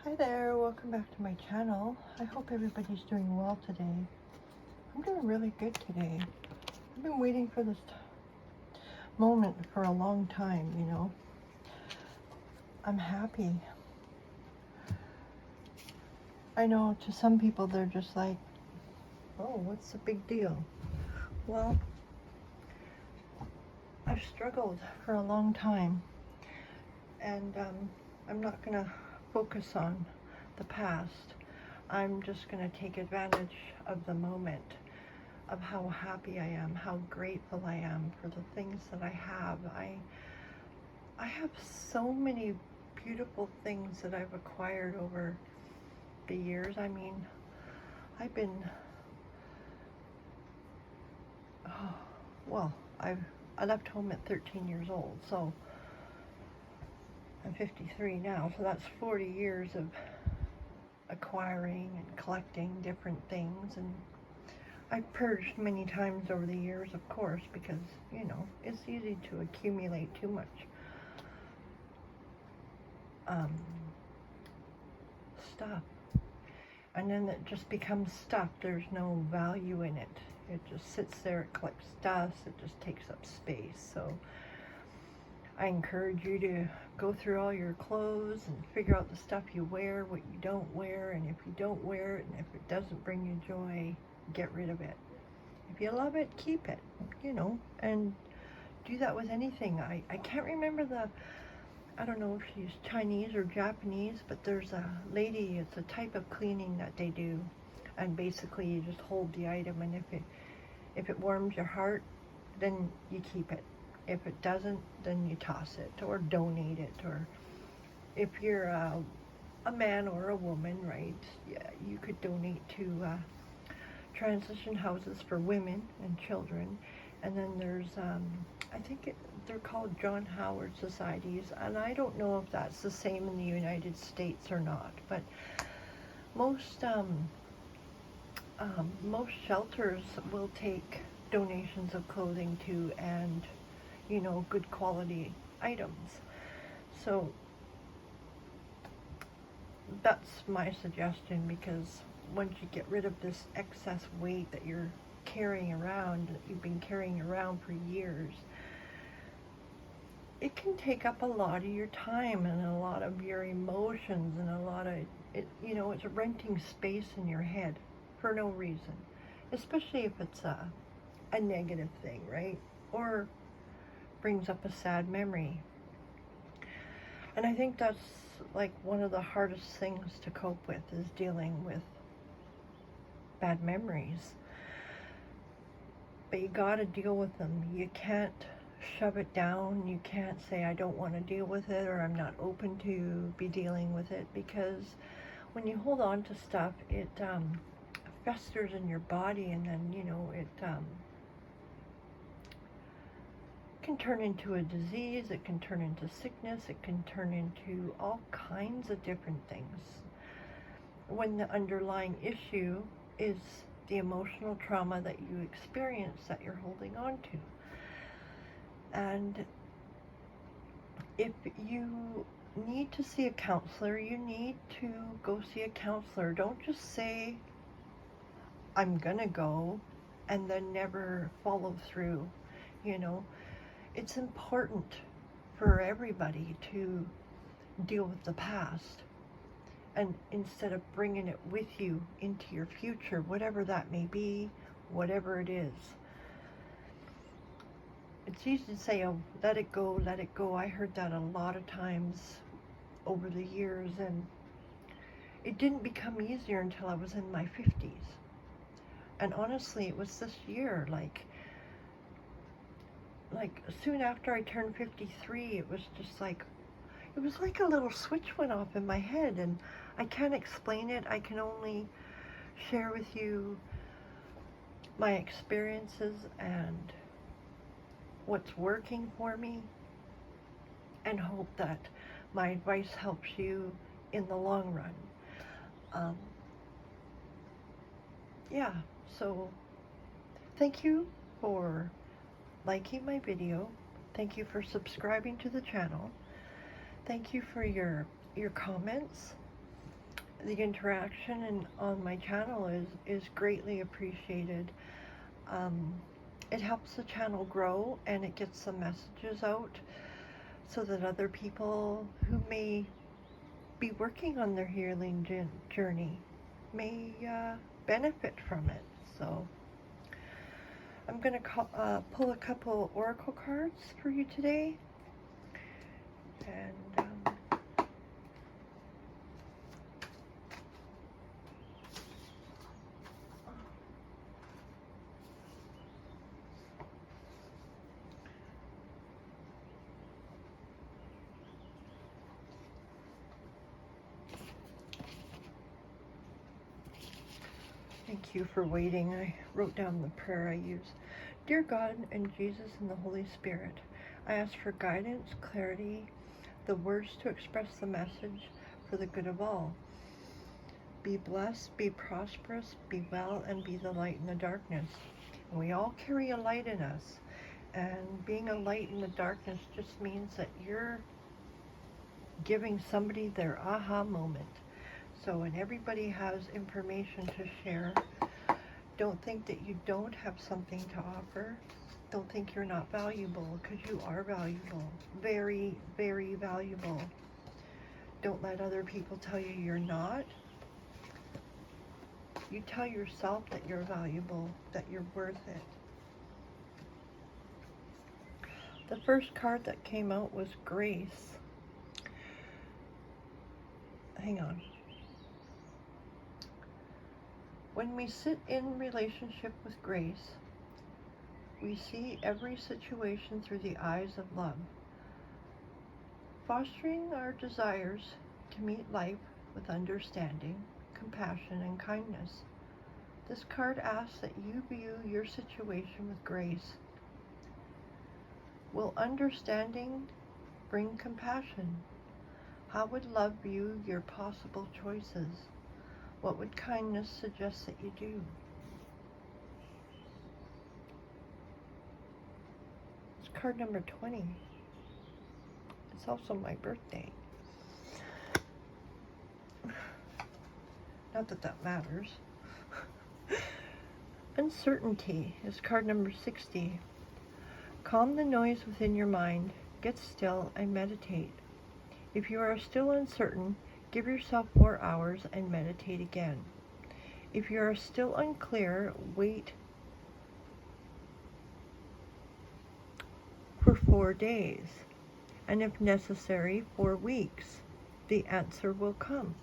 Hi there, welcome back to my channel. I hope everybody's doing well today. I'm doing really good today. I've been waiting for this moment for a long time, you know. I'm happy. I know to some people they're just like, oh, what's the big deal? Well, I've struggled for a long time, and I'm not going to focus on the past. I'm just going to take advantage of the moment, of how happy I am, how grateful I am for the things that I have. I have so many beautiful things that I've acquired over the years. I mean, I've been, oh, well, I left home at 13 years old, so I'm 53 now, so that's 40 years of acquiring and collecting different things, and I've purged many times over the years, of course, because, you know, it's easy to accumulate too much stuff. And then it just becomes stuff. There's no value in it. It just sits there, it collects dust, it just takes up space. So I encourage you to go through all your clothes and figure out the stuff you wear, what you don't wear, and if you don't wear it, and if it doesn't bring you joy, get rid of it. If you love it, keep it, you know, and do that with anything. I can't remember I don't know if she's Chinese or Japanese, but there's a lady, it's a type of cleaning that they do. And basically you just hold the item, and if it warms your heart, then you keep it. If it doesn't, then you toss it or donate it. Or if you're a man or a woman, right, yeah, you could donate to transition houses for women and children. And then there's I think they're called John Howard Societies, and I don't know if that's the same in the United States or not, but most most shelters will take donations of clothing too, and, you know, good quality items. So that's my suggestion, because once you get rid of this excess weight that you're carrying around, that you've been carrying around for years, it can take up a lot of your time and a lot of your emotions and a lot of it, you know, it's renting space in your head for no reason, especially if it's a negative thing, right? Or brings up a sad memory. And I think that's like one of the hardest things to cope with, is dealing with bad memories. But you gotta deal with them. You can't shove it down. You can't say, I don't want to deal with it, or I'm not open to be dealing with it, because when you hold on to stuff, it festers in your body, and then, you know, it can turn into a disease, it can turn into sickness, it can turn into all kinds of different things, when the underlying issue is the emotional trauma that you experience that you're holding on to. And if you need to see a counselor, you need to go see a counselor. Don't just say, I'm gonna go, and then never follow through. You know, it's important for everybody to deal with the past, and instead of bringing it with you into your future, whatever that may be, whatever it is. It's easy to say, oh, let it go, let it go. I heard that a lot of times over the years, and it didn't become easier until I was in my 50s. And honestly, it was this year, like soon after I turned 53, it was just like, it was like a little switch went off in my head, and I can't explain it. I can only share with you my experiences and what's working for me, and hope that my advice helps you in the long run. Yeah, so thank you for liking my video. Thank you for subscribing to the channel. Thank you for your comments. the interaction on my channel is greatly appreciated. It helps the channel grow, and it gets some messages out so that other people who may be working on their healing journey may benefit from it. So I'm going to pull a couple oracle cards for you today. And thank you for waiting. I wrote down the prayer I use. Dear God and Jesus and the Holy Spirit, I ask for guidance, clarity, the words to express the message for the good of all. Be blessed, be prosperous, be well, and be the light in the darkness. And we all carry a light in us. And being a light in the darkness just means that you're giving somebody their aha moment. So when everybody has information to share, don't think that you don't have something to offer. Don't think you're not valuable, because you are valuable. Very, very valuable. Don't let other people tell you you're not. You tell yourself that you're valuable, that you're worth it. The first card that came out was Grace. Hang on. When we sit in relationship with Grace, we see every situation through the eyes of love, fostering our desires to meet life with understanding, compassion, and kindness. This card asks that you view your situation with grace. Will understanding bring compassion? How would love view your possible choices? What would kindness suggest that you do? It's card number 20. It's also my birthday. Not that that matters. Uncertainty is card number 60. Calm the noise within your mind, get still, and meditate. If you are still uncertain, give yourself 4 hours and meditate again. If you are still unclear, wait for 4 days, and if necessary, 4 weeks. The answer will come.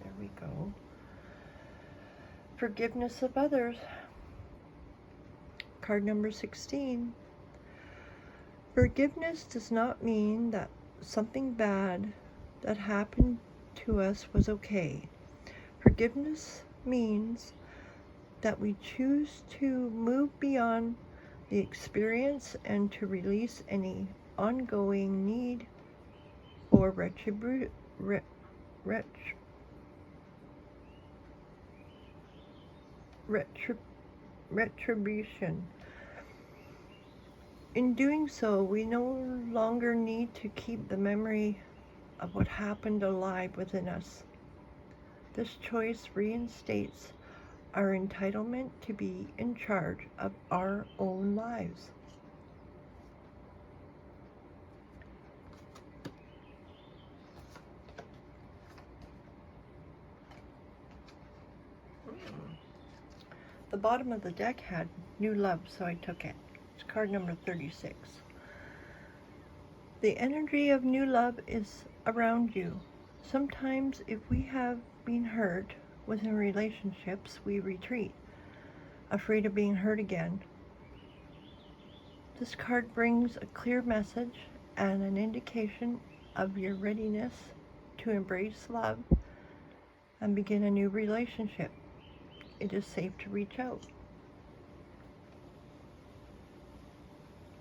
There we go. Forgiveness of others. Card number 16. Forgiveness does not mean that something bad that happened to us was okay. Forgiveness means that we choose to move beyond the experience and to release any ongoing need for retribution. In doing so, we no longer need to keep the memory of what happened alive within us. This choice reinstates our entitlement to be in charge of our own lives. The bottom of the deck had new love, so I took it. It's card number 36. The energy of new love is around you. Sometimes if we have been hurt within relationships, we retreat, afraid of being hurt again. This card brings a clear message and an indication of your readiness to embrace love and begin a new relationship. It is safe to reach out.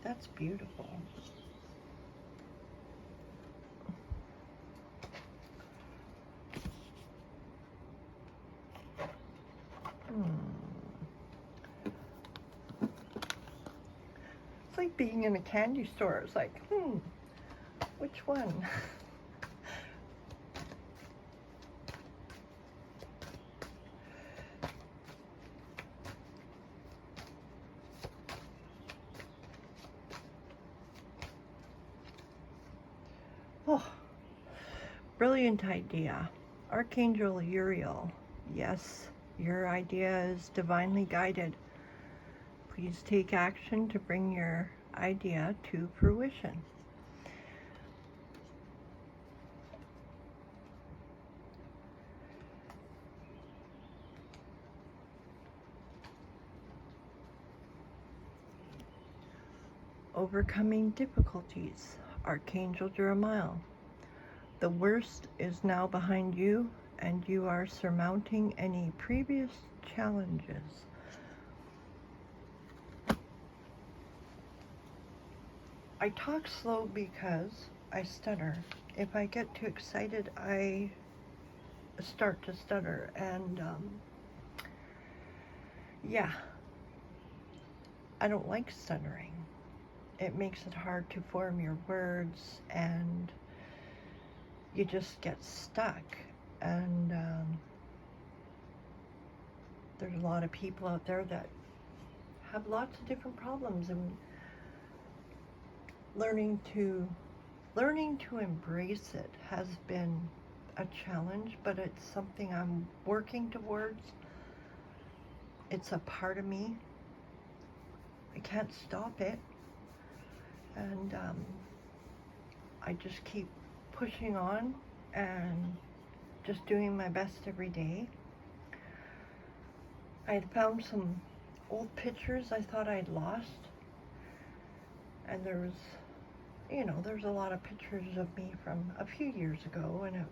That's beautiful. It's like being in a candy store. It's like, which one? Oh, brilliant idea. Archangel Uriel. Yes, your idea is divinely guided. Please take action to bring your idea to fruition. Overcoming difficulties. Archangel Jeremiah. The worst is now behind you, and you are surmounting any previous challenges. I talk slow because I stutter. If I get too excited, I start to stutter, and yeah, I don't like stuttering. It makes it hard to form your words, and you just get stuck. And there's a lot of people out there that have lots of different problems, and learning to embrace it has been a challenge, but it's something I'm working towards. It's a part of me. I can't stop it. And I just keep pushing on and just doing my best every day. I had found some old pictures I thought I'd lost, and there's a lot of pictures of me from a few years ago, and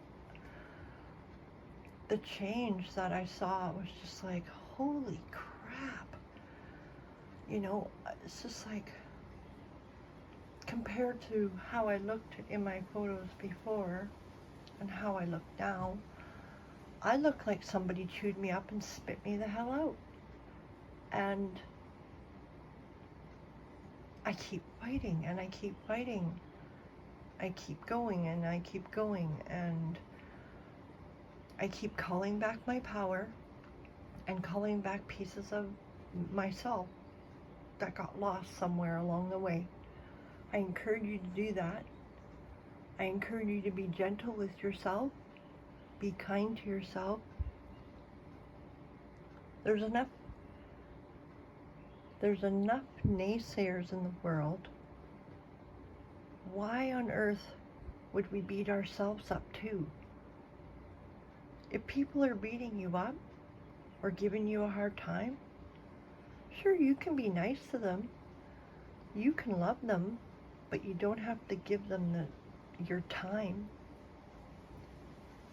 the change that I saw was just like, holy crap. It's just like, compared to how I looked in my photos before and how I look now, I look like somebody chewed me up and spit me the hell out. And I keep fighting, and I keep fighting. I keep going, and I keep going, and I keep calling back my power and calling back pieces of myself that got lost somewhere along the way. I encourage you to do that. I encourage you to be gentle with yourself. Be kind to yourself. There's enough naysayers in the world. Why on earth would we beat ourselves up too? If people are beating you up or giving you a hard time, sure, you can be nice to them. You can love them, but you don't have to give them your time.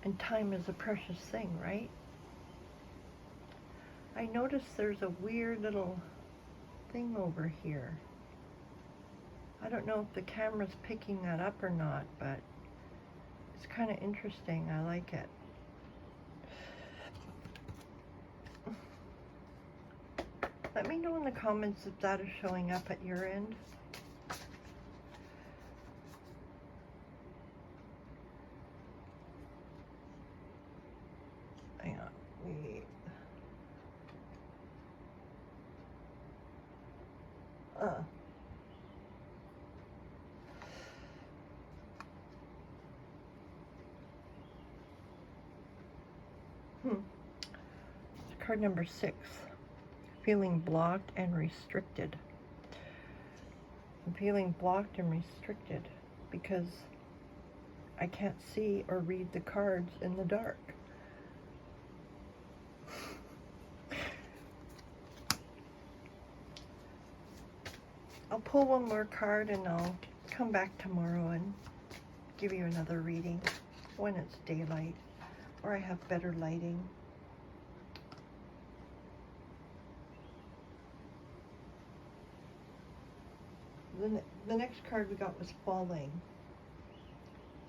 And time is a precious thing, right? I noticed there's a weird little thing over here. I don't know if the camera's picking that up or not, but it's kind of interesting. I like it. Let me know in the comments if that is showing up at your end. Hang on. Card number 6. Feeling blocked and restricted. I'm feeling blocked and restricted because I can't see or read the cards in the dark. I'll pull one more card and I'll come back tomorrow and give you another reading when it's daylight or I have better lighting. The next card we got was Falling.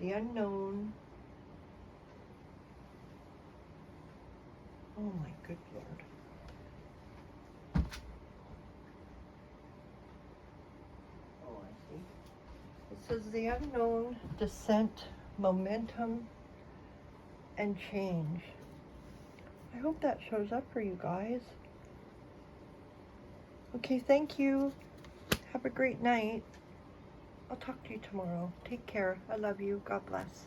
The Unknown. Oh my good Lord. Says the unknown, descent, momentum, and change. I hope that shows up for you guys. Okay, thank you. Have a great night. I'll talk to you tomorrow. Take care. I love you. God bless.